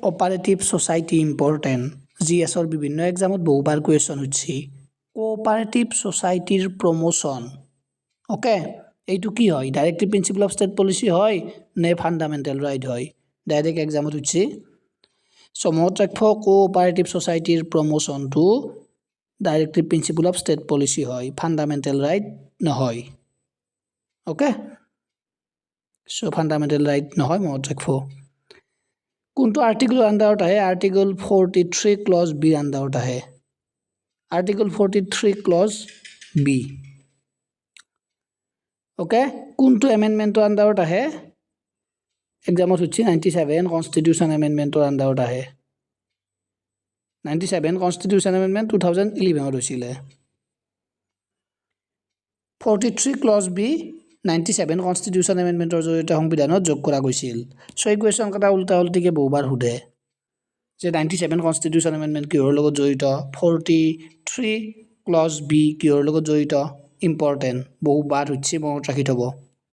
cooperative society important জিএসৰ বিভিন্ন এক্সামত বহুবাৰ question উঠছি কোঅপাৰেটিভ সোসাইটিৰ প্ৰমোশন ওকে এইটো কি হয় directive principle of state policy হয় নে ফান্ডামেন্টাল ৰাইট হয় ডাইৰেক্ট এক্সামত উঠছি সো মনত ৰাখব কোঅপাৰেটিভ সোসাইটিৰ প্ৰমোশনটো directive principle of state policy হয় ফান্ডামেন্টাল ৰাইট নহয় ওকে সো ফান্ডামেন্টাল ৰাইট নহয় মনত ৰাখব কোনটো আৰ্টিকল আন্ডাৰত আহে আৰ্টিকল 43 ক্লজ বি আন্ডাৰত আহে আৰ্টিকল 43 ক্লজ বি ওকে কোনটো এমেন্ডমেন্টৰ আন্ডাৰত আহে এক্সামত হচ্ছে 97 কনস্টিটিউশন এমেন্ডমেন্টৰ আন্ডাৰত আহে 97 কনস্টিটিউশন এমেন্ডমেন্ট 2011 ত হৈছিল 43 ক্লজ বি 97 কনস্টিটিউশন এমেন্ডমেন্টৰ জৰিয়তে সংবিধানত যোগ কৰা গৈছিল সো এই কোৱেশ্যন কটা উল্টা উল্টিকে বহুবাৰ সুধে যে 97 কনস্টিটিউশন এমেন্ডমেন্ট কিহৰ লগত জড়িত 43 ক্লজ বি কিহৰ লগত জড়িত ইম্পৰ্টেন্ট বহুবাৰ হচ্ছে মনত ৰাখি থব